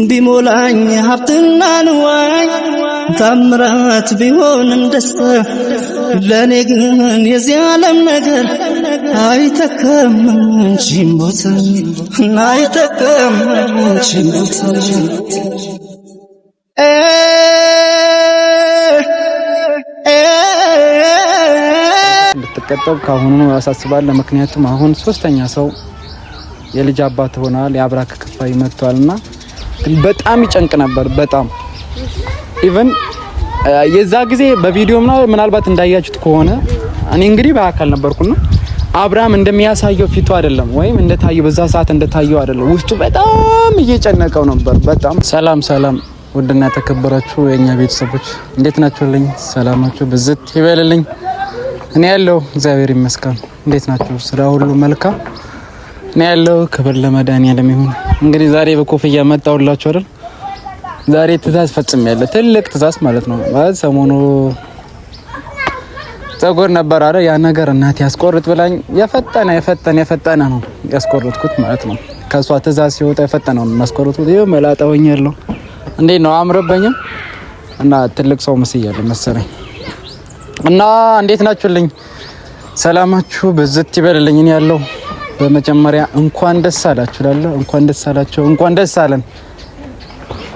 ቢሞላኝ ሀብትና ንዋይ ታምራት ቢሆንም ደስታ ለኔ ግን የዚህ ዓለም ነገር አይተከም እንጂ ሞት አይተከም እንጂ ሞት እንድትቀጠብ ካሁኑ ያሳስባል። ምክንያቱም አሁን ሶስተኛ ሰው የልጅ አባት ሆናል፣ የአብራክ ክፋይ መጥቷልና በጣም ይጨንቅ ነበር። በጣም ኢቭን የዛ ጊዜ በቪዲዮ ምናልባት እንዳያችሁት ከሆነ እኔ እንግዲህ በአካል ነበርኩና አብርሃም እንደሚያሳየው ፊቱ አይደለም ወይም እንደታየው በዛ ሰዓት እንደታየው አይደለም፣ ውስጡ በጣም እየጨነቀው ነበር። በጣም ሰላም ውድና ተከበራችሁ የኛ ቤተሰቦች እንዴት ናችሁልኝ? ሰላማችሁ ብዝት ይበልልኝ። እኔ ያለው እግዚአብሔር ይመስገን። እንዴት ናችሁ? ስራ ሁሉ መልካም? እኔ ያለው ክብር ለመድኃኒዓለም ይሁን። እንግዲህ ዛሬ በኮፍያ መጣሁላችሁ አይደል? ዛሬ ትእዛዝ ፈጽሜያለሁ። ትልቅ ትእዛዝ ማለት ነው። ሰሞኑ ፀጉር ነበር አይደል? ያ ነገር እናቴ ያስቆርጥ ብላኝ የፈጠነ ነው ያስቆርጥኩት ማለት ነው። ከሷ ትእዛዝ ሲወጣ የፈጠነው ነው ያስቆርጥኩት። ይሄ መላጣ ሆኛለሁ። እንዴት ነው አምሮብኝም እና ትልቅ ሰው መስያለሁ መሰለኝ። እና እንዴት ናችሁልኝ? ሰላማችሁ በዝት ይበልልኝ። እኔ ያለው በመጀመሪያ እንኳን ደስ አላችሁ እላለሁ። እንኳን ደስ አላችሁ፣ እንኳን ደስ አለን።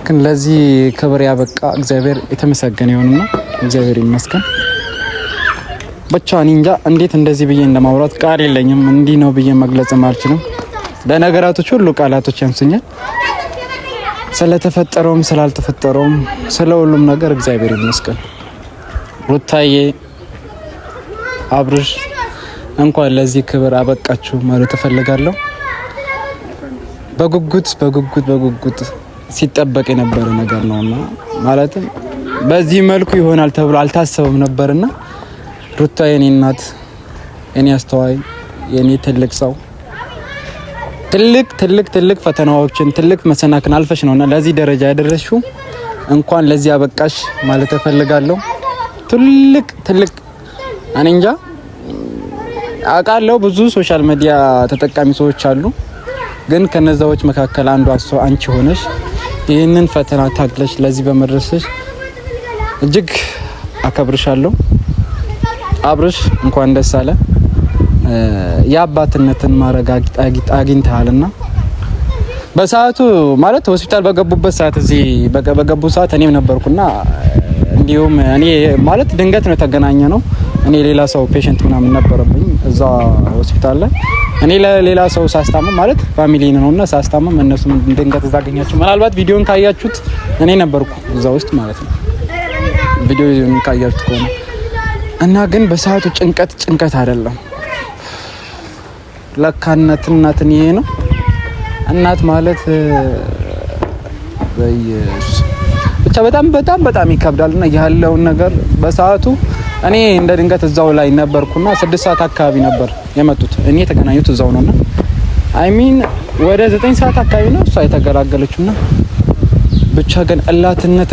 ግን ለዚህ ክብር ያበቃ እግዚአብሔር የተመሰገነ ይሁንና እግዚአብሔር ይመስገን። ብቻ እኔ እንጃ እንዴት እንደዚህ ብዬ እንደማውራት ቃል የለኝም። እንዲህ ነው ብዬ መግለጽም አልችልም። ለነገራቶች ሁሉ ቃላቶች ያንሱኛል። ስለተፈጠረውም ስላልተፈጠረውም ስለ ሁሉም ነገር እግዚአብሔር ይመስገን። ሩታዬ፣ አብርሽ እንኳን ለዚህ ክብር አበቃችሁ ማለት እፈልጋለሁ። በጉጉት ሲጠበቅ የነበረ ነገር ነውና ማለትም በዚህ መልኩ ይሆናል ተብሎ አልታሰበም ነበርና ሩታዬ የኔ እናት፣ የኔ አስተዋይ፣ የኔ ትልቅ ሰው ትልቅ ፈተናዎችን ትልቅ መሰናክን አልፈሽ ነውና ለዚህ ደረጃ ያደረሽው እንኳን ለዚህ አበቃሽ ማለት እፈልጋለሁ። ትልቅ እኔ እንጃ አውቃለሁ ብዙ ሶሻል ሚዲያ ተጠቃሚ ሰዎች አሉ፣ ግን ከነዛዎች መካከል አንዷ አንቺ ሆነሽ ይህንን ፈተና ታግለሽ ለዚህ በመድረስሽ እጅግ አከብርሻለሁ። አብርሽ እንኳን ደስ አለ። የአባትነትን ማረግ አግኝተሃልና በሰዓቱ ማለት ሆስፒታል በገቡበት ሰዓት እዚህ በገቡ ሰዓት እኔም ነበርኩና እንዲሁም እኔ ማለት ድንገት ነው የተገናኘ ነው። እኔ ሌላ ሰው ፔሸንት ምናምን ነበረብኝ እዛ ሆስፒታል ላይ እኔ ለሌላ ሰው ሳስታመም ማለት ፋሚሊ ነውና ሳስታመም እነሱም ድንገት እዛ አገኛቸው። ምናልባት ቪዲዮን ካያችሁት እኔ ነበርኩ እዛ ውስጥ ማለት ነው፣ ቪዲዮን ካያችሁት ከሆነ እና ግን በሰዓቱ ጭንቀት አይደለም ለካ እናትን ይሄ ነው። እናት ማለት ብቻ በጣም ይከብዳልና ያለውን ነገር በሰዓቱ እኔ እንደ ድንገት እዛው ላይ ነበርኩና 6 ሰዓት አካባቢ ነበር የመጡት። እኔ የተገናኙት እዛው ነውና ወደ 9 ሰዓት አካባቢ ነው እሷ የተገላገለችውና ብቻ ግን እናትነት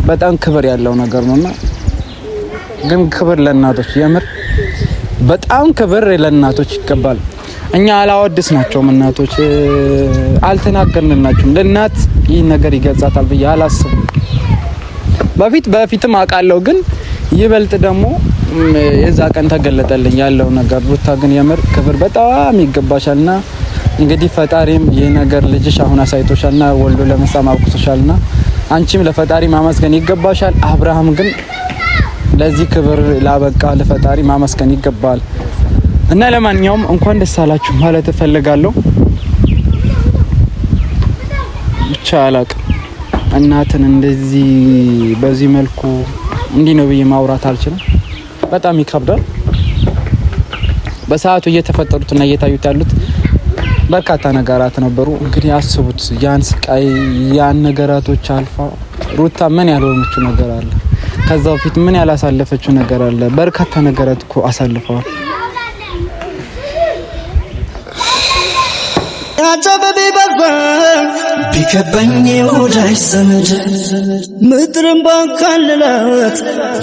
በጣም ክብር ያለው ነገር ነውና ግን ክብር ለእናቶች የምር በጣም ክብር ለእናቶች ይገባል። እኛ አላወድስናቸውም፣ እናቶች አልተናገርንላቸውም። ለእናት ይህ ነገር ይገዛታል ብዬ አላስብም። በፊትም አውቃለሁ፣ ግን ይበልጥ ደግሞ የዛ ቀን ተገለጠልኝ ያለው ነገር። ሩታ ግን የምር ክብር በጣም ይገባሻልና እንግዲህ ፈጣሪም ይህ ነገር ልጅሽ አሁን አሳይቶሻልና ወልዶ ለመሳም አብቅቶሻልና አንቺም ለፈጣሪ ማመስገን ይገባሻል። አብርሃም ግን ለዚህ ክብር ላበቃ ለፈጣሪ ማመስገን ይገባል እና ለማንኛውም እንኳን ደስ አላችሁ ማለት እፈልጋለሁ። ብቻ አላቅም እናትን እንደዚህ በዚህ መልኩ እንዲህ ነው ብዬ ማውራት አልችልም። በጣም ይከብዳል። በሰዓቱ እየተፈጠሩትና እየታዩት ያሉት በርካታ ነገራት ነበሩ። እንግዲህ አስቡት ያን ስቃይ ያን ነገራቶች አልፋ ሩታ ምን ያልሆነችው ነገር አለ? ከዛ በፊት ምን ያላሳለፈችው ነገር አለ? በርካታ ነገራት እኮ አሳልፈዋል። ቢከበኝ ወዳጅ ዘመድ ምድርን ባካልላት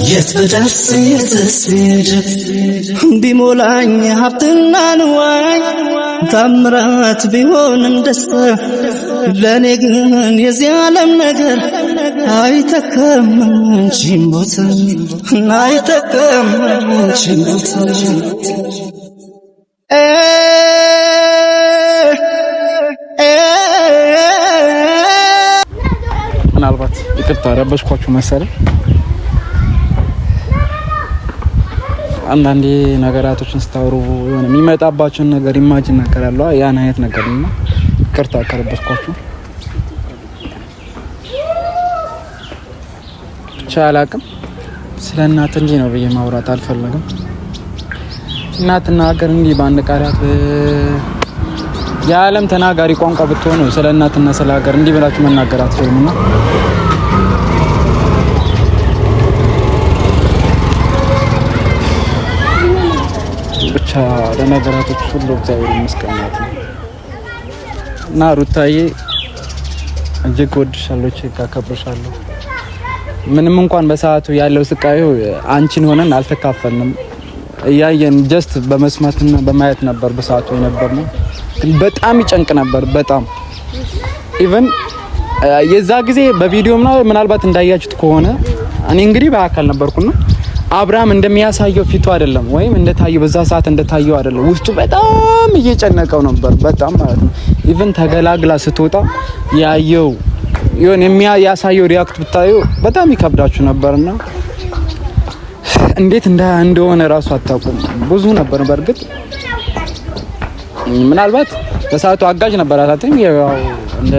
የት ብደርስ የትስ ብሄድ ቢሞላኝ ሀብትና ንዋይ ታምራት ቢሆንም ደስታ ለኔ ግን የዚህ ዓለም ነገር አይተከም እንጂ ሞት አይተከም እንጂ ሞት ምናልባት ይቅርታ ረበሽኳችሁ መሰለኝ። አንዳንዴ ነገራቶችን ስታወሩ የሆነ የሚመጣባችሁን ነገር ኢማጂን ነገር አለው ያን አይነት ነገር ነው። ይቅርታ ከረበሽኳችሁ። ብቻ አላቅም ስለ እናት እንጂ ነው ብዬ ማውራት አልፈለግም። እናትና ሀገር እንዲህ በአንድ ቃላት የዓለም ተናጋሪ ቋንቋ ብትሆኑ ስለ እናትና ስለ ሀገር እንዲህ ብላችሁ መናገር አትችሉምና ብቻ ለነገራቶች ሁሉ እግዚአብሔር ይመስገን እና ሩታዬ እጅግ ወድሻለሁ፣ እጅግ አከብርሻለሁ። ምንም እንኳን በሰዓቱ ያለው ስቃዩ አንቺን ሆነን አልተካፈልንም፣ እያየን ጀስት በመስማትና በማየት ነበር በሰዓቱ የነበርነው። ግን በጣም ይጨንቅ ነበር። በጣም ኢቭን የዛ ጊዜ በቪዲዮ ምናልባት እንዳያችሁት ከሆነ እኔ እንግዲህ በአካል ነበርኩና አብርሃም እንደሚያሳየው ፊቱ አይደለም ወይም እንደታየው በዛ ሰዓት እንደታየው አይደለም። ውስጡ በጣም እየጨነቀው ነበር፣ በጣም ማለት ነው። ኢቭን ተገላግላ ስትወጣ ያየው ያሳየው ሪያክት ብታዩ በጣም ይከብዳችሁ ነበርና እንዴት እንደሆነ ራሱ አታውቁም። ብዙ ነበር በርግጥ ምናልባት በሰዓቱ አጋዥ ነበር አታውቅም። ያው እንደ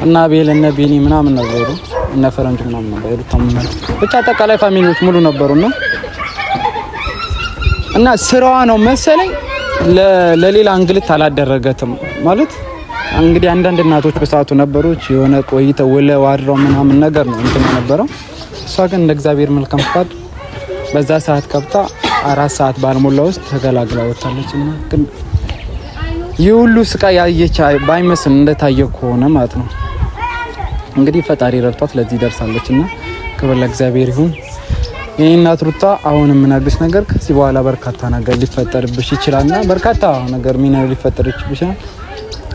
እና ቤል እና ቤኒ ምናምን ነበሩ እና ፈረንጅ ምናምን ነበሩ ታምናል። ብቻ አጠቃላይ ፋሚሊዎች ሙሉ ነበሩና እና ስራዋ ነው መሰለኝ ለሌላ እንግልት አላደረገትም ማለት እንግዲህ አንዳንድ እናቶች በሰዓቱ ነበሩች የሆነ ቆይተው ውለው አድረው ምናምን ነገር ነው እንትን የነበረው። እሷ ግን እንደ እግዚአብሔር መልካም ፈቃድ በዛ ሰዓት ከብታ 4 ሰዓት ባልሞላ ውስጥ ተገላግላ ወጣለችና ግን የሁሉ ስቃይ ያየች ባይመስል እንደታየው ከሆነ ማለት ነው እንግዲህ ፈጣሪ ረድቷት ለዚህ ደርሳለችና ክብር ለእግዚአብሔር ይሁን። የኔ እናት ሩታ አሁንም ምናግሽ ነገር ከዚህ በኋላ በርካታ ነገር ሊፈጠርብሽ ይችላልና በርካታ ነገር ሊፈጠርብሽ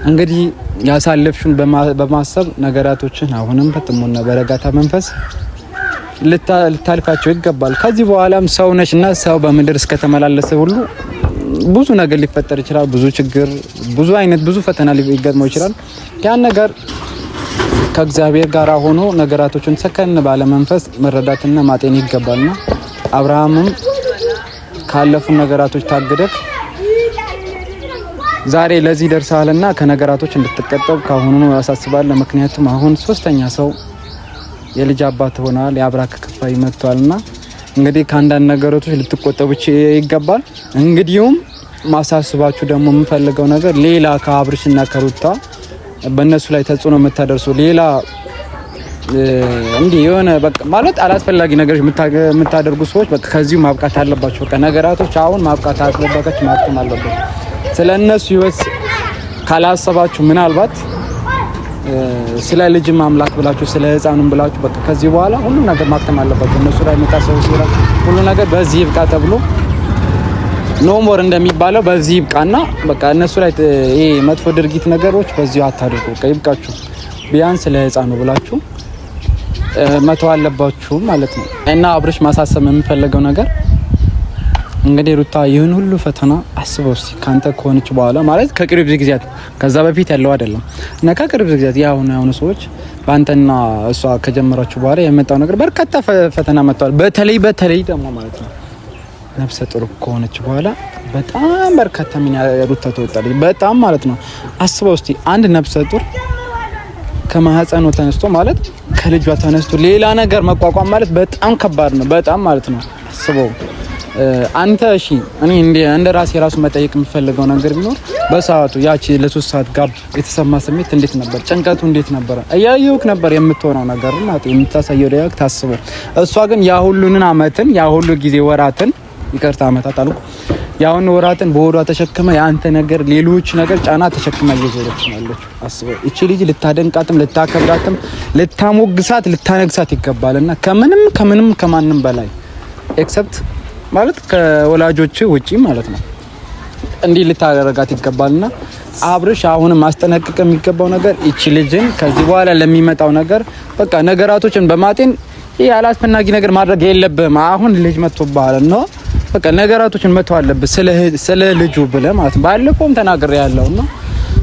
እንግዲህ ያሳለፍሽን በማሰብ ነገራቶችን አሁንም በጥሞና በረጋታ መንፈስ ልታልፋቸው ይገባል። ከዚህ በኋላም ሰው ነሽና ሰው በምድር እስከተመላለሰ ሁሉ ብዙ ነገር ሊፈጠር ይችላል። ብዙ ችግር፣ ብዙ ፈተና ሊገጥመው ይችላል። ያን ነገር ከእግዚአብሔር ጋር ሆኖ ነገራቶችን ሰከን ባለ መንፈስ መረዳትና ማጤን ይገባልና አብርሃምም ካለፉ ነገራቶች ታግደክ ዛሬ ለዚህ ደርሰሃልና ከነገራቶች እንድትቀጠብ ካሁኑ ያሳስባል። ምክንያቱም አሁን ሶስተኛ ሰው የልጅ አባት ሆናል፣ የአብራክ ክፋይ መጥቷልና እንግዲህ ከአንዳንድ ነገሮች ልትቆጠቡ ይገባል። እንግዲሁም ማሳስባችሁ ደግሞ የምፈልገው ነገር ሌላ ከአብርሽና ከሩታ በእነሱ ላይ ተጽዕኖ የምታደርሱ ሌላ እንዲህ የሆነ በቃ ማለት አላስፈላጊ ነገሮች የምታደርጉ ሰዎች በቃ ከዚሁ ማብቃት አለባችሁ። በቃ ነገራቶች አሁን ማብቃት አለባችሁ፣ ማክተም አለባችሁ። ስለነሱ ህይወት ካላሰባችሁ ምናልባት ስለ ልጅም አምላክ ብላችሁ ስለ ህፃኑም ብላችሁ በቃ ከዚህ በኋላ ሁሉ ነገር ማክተም አለባችሁ። እነሱ ላይ መታሰብ ሲራ ሁሉ ነገር በዚህ ይብቃ ተብሎ ኖሞር እንደሚባለው በዚህ ይብቃና በቃ እነሱ ላይ ይሄ መጥፎ ድርጊት ነገሮች በዚሁ አታድርጉ። በቃ ይብቃችሁ። ቢያንስ ስለ ህፃኑ ብላችሁ መተው አለባችሁ ማለት ነው። እና አብርሽ ማሳሰብ የምፈልገው ነገር እንግዲህ ሩታ ይሁን ሁሉ ፈተና አስበው እስቲ ካንተ ከሆነች በኋላ ማለት ከቅርብ ጊዜያት ከዛ በፊት ያለው አይደለም እና ከቅርብ ጊዜያት ያሁን ሰዎች ባንተና እሷ ከጀመራችሁ በኋላ የመጣው ነገር በርካታ ፈተና መጥቷል። በተለይ ደግሞ ማለት ነው ነፍሰ ጡር ከሆነች በኋላ በጣም በርካታ ምን ሩታ ተወጣለች። በጣም ማለት ነው አስበው እስቲ አንድ ነፍሰ ጡር ከማህፀኑ ተነስቶ ማለት ከልጇ ተነስቶ ሌላ ነገር መቋቋም ማለት በጣም ከባድ ነው። በጣም ማለት ነው አስበው አንተ እሺ እኔ እንደ ራሴ ራሱ መጠየቅ የምፈልገው ነገር ቢኖር በሰዓቱ ያቺ ለ3 ሰዓት ጋብ የተሰማ ስሜት እንዴት ነበር? ጭንቀቱ እንዴት ነበር? እያየሁክ ነበር የምትሆነው ነገር ማለት የምታሳየው ሪያክት ታስበው። እሷ ግን ያ ሁሉን አመትን ያ ሁሉ ጊዜ ወራትን ይቅርታ አመታት አልኩ። ያውን ወራትን በሆዷ ተሸክመ የአንተ ነገር ሌሎች ነገር ጫና ተሸክመ እየዞረች ነው ያለችው። አስበው እቺ ልጅ ልታደንቃትም ልታከብራትም ልታሞግሳት ልታነግሳት ይገባልና ከምንም ከማንም በላይ ኤክሰፕት ማለት ከወላጆች ውጪ ማለት ነው እንዲህ ልታደርጋት ይገባልና አብርሽ አሁንም ማስጠነቀቅ የሚገባው ነገር እቺ ልጅን ከዚህ በኋላ ለሚመጣው ነገር በቃ ነገራቶችን በማጤን ይሄ አላስፈላጊ ነገር ማድረግ የለብህም። አሁን ልጅ መጥቶብሃል ነው በቃ ነገራቶችን መተው አለብህ ስለ ልጁ ብለህ ማለት ባለፈውም ተናግሬ ያለውና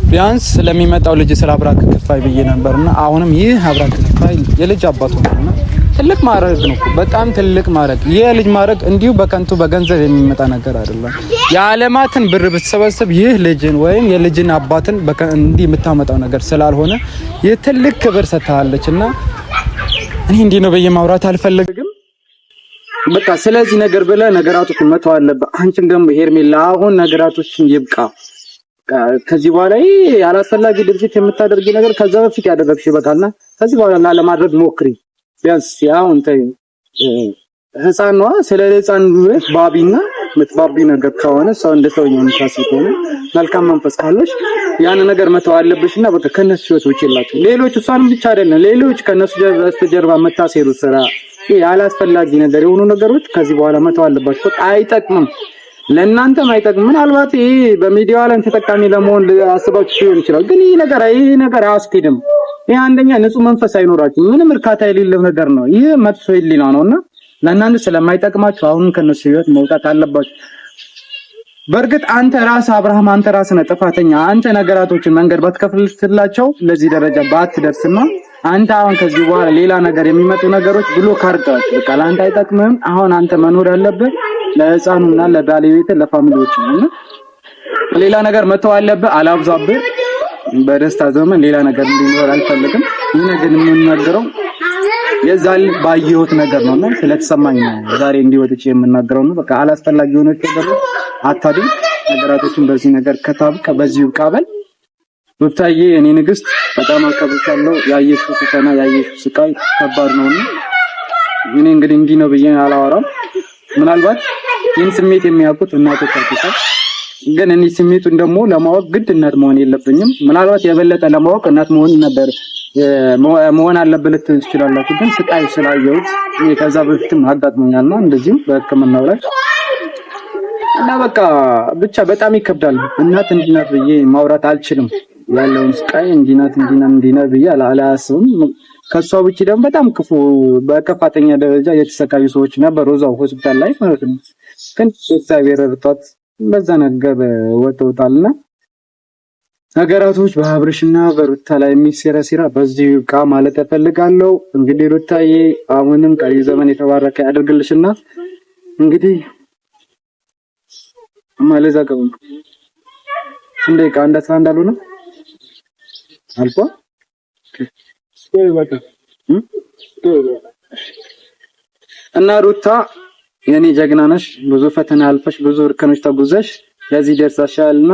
ቢያንስ ስለሚመጣው ልጅ ስለ አብራክ ክፋይ ብዬ ነበርና አሁንም ይህ አብራክ ክፋይ የልጅ አባቱ ነውና ትልቅ ማረግ ነው። በጣም ትልቅ ማረግ የልጅ ማረግ እንዲሁ በከንቱ በገንዘብ የሚመጣ ነገር አይደለም። የዓለማትን ብር ብትሰበስብ ይህ ልጅን ወይም የልጅን አባትን እንዲህ የምታመጣው ነገር ስላልሆነ የትልቅ ክብር ሰጥታለችና እኔ እንዲህ ነው በየማውራት አልፈልግም። በቃ ስለዚህ ነገር ብለህ ነገራቶችን መተው አለብህ። አንቺም ደግሞ ሄርሜላ አሁን ነገራቶችን ይብቃ። ከዚህ በኋላ ያላስፈላጊ ድርጊት የምታደርጊ ነገር ከዛ በፊት ያደረግሽ ይበቃልና ከዚህ በኋላ ለማድረግ ሞክሪ። ቢያንስ ያው እንትን ህፃን ነው ስለ ህፃን ባቢና ምትባቢ ነገር ከሆነ ሰው እንደ ሰውኛው ምታስብ ከሆነ መልካም መንፈስ ካለሽ ያን ነገር መተው አለብሽና በቃ ከነሱ ህይወት ውጪ የላችሁ ሌሎች እሷንም ብቻ አይደለም ሌሎች ከነሱ በስተጀርባ መታሰሩ ስራ ያላስፈላጊ ነገር የሆኑ ነገሮች ከዚህ በኋላ መተው አለባችሁ። በቃ አይጠቅምም፣ ለእናንተም አይጠቅም። ምናልባት ይሄ በሚዲያው ላይ ተጠቃሚ ለመሆን አስባችሁ ሊሆን ይችላል፣ ግን ይሄ ነገር አያስኬድም። ይሄ አንደኛ ንጹህ መንፈስ አይኖራችሁ ምንም እርካታ የሌለው ነገር ነው። ይሄ መጥፎ ህሊና ነውና ለእናንተ ስለማይጠቅማችሁ አሁን ከነሱ ህይወት መውጣት አለባችሁ። በእርግጥ አንተ ራስህ አብርሃም አንተ ራስህ ነህ ጥፋተኛ። አንተ ነገራቶችን መንገድ ባትከፍልላቸው ለዚህ ደረጃ ባትደርስና አንተ አሁን ከዚህ በኋላ ሌላ ነገር የሚመጡ ነገሮች ብሎክ አድርገዋል። በቃ ለአንተ አይጠቅምህም። አሁን አንተ መኖር ያለብህ ለህፃኑና ለባለቤት ለፋሚሊዎች ነው። ሌላ ነገር መተው አለብህ። አላብዛብህ። በደስታ ዘመን ሌላ ነገር እንዲኖር አልፈልግም። ይሄ ነገር የምናገረው የዛል ባየሁት ነገር ነውና ስለተሰማኝ ነው ዛሬ እንዲወጥቼ የምናገረው ነው። በቃ አላስፈላጊ የሆነ ነገር አታድርግ። ነገራቶችን በዚህ ነገር ከታብቀ በዚሁ ቃበል ሩታዬ እኔ ንግስት በጣም አከብርሻለሁ። ያየሽው ፈተና ያየሽው ስቃይ ከባድ ነውና እኔ እንግዲህ እንዲህ ነው ብዬ አላወራም። ምናልባት ይህን ስሜት የሚያውቁት እናቶች አጥተው ግን እኔ ስሜቱን ደግሞ ለማወቅ ግድ እናት መሆን የለብኝም። ምናልባት የበለጠ ለማወቅ እናት መሆን አለበት ትችላላችሁ። ግን ስቃይ ስላየሁት ከዛ በፊትም አጋጥሞኛልና እንደዚህም በሕክምናው ላይ እና በቃ ብቻ በጣም ይከብዳል። እናት እንዲናት ብዬ ማውራት አልችልም። ያለውን ስቃይ እንዲናት ብዬ አላስብም። ከሷ ውጪ ደግሞ በጣም ክፉ በከፋተኛ ደረጃ የተሰቃዩ ሰዎች ነበሩ እዛው ሆስፒታል ላይ ማለት ነው። ግን እግዚአብሔር ረድቷት በዛ ነገር ወጥተውታልና ነገራቶች በአብርሽና በሩታ ላይ የሚሰራ በዚህ ቃ ማለት እፈልጋለሁ። እንግዲህ ሩታዬ አሁንም ቀሪ ዘመን የተባረከ ያድርግልሽና እንግዲህ ማለዛ ቀበም እንደ ቃ እንዳሉ ነው አልፎ እና ሩታ የኔ ጀግና ነሽ። ብዙ ፈተና አልፈሽ ብዙ እርከኖች ተጉዘሽ ለዚህ ደርሰሻልና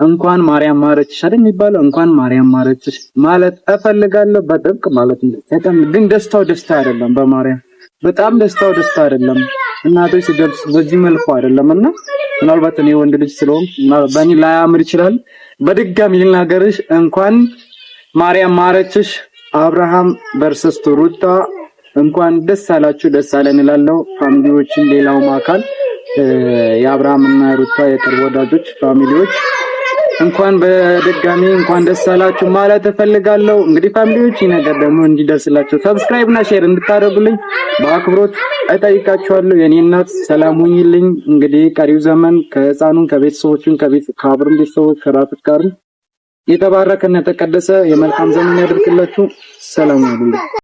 እንኳን ማርያም ማረችሽ አይደል የሚባለው? እንኳን ማርያም ማረችሽ ማለት እፈልጋለሁ በጥብቅ ማለት ነው። በጣም ግን ደስታው ደስታ አይደለም። በማርያም በጣም ደስታው ደስታ አይደለም። እናቶች ሲደርስ በዚህ መልኩ አይደለምና ምናልባት እኔ ወንድ ልጅ ስለሆንኩ በእኔ ላያምር ይችላል። በድጋሚ ልናገርሽ እንኳን ማርያም ማረችሽ። አብርሃም ቨርሰስ ሩታ እንኳን ደስ አላችሁ ደስ አለን እላለሁ። ፋሚሊዎችን ሌላውም አካል የአብርሃም እና ሩታ የቅርብ ወዳጆች ፋሚሊዎች እንኳን በድጋሚ እንኳን ደስ አላችሁ ማለት እፈልጋለሁ። እንግዲህ ፋሚሊዎች ይሄ ነገር ደግሞ እንዲደርስላችሁ ሰብስክራይብ እና ሼር እንድታደርጉልኝ በአክብሮት እጠይቃችኋለሁ። የኔ እናት ሰላም ሁኚልኝ። እንግዲህ ቀሪው ዘመን ከህፃኑን ከቤተሰቦቹን ከአብርም ቤተሰቦች ከራፍት ጋር የተባረከና የተቀደሰ የመልካም ዘመን ያድርግላችሁ። ሰላም ሁሉ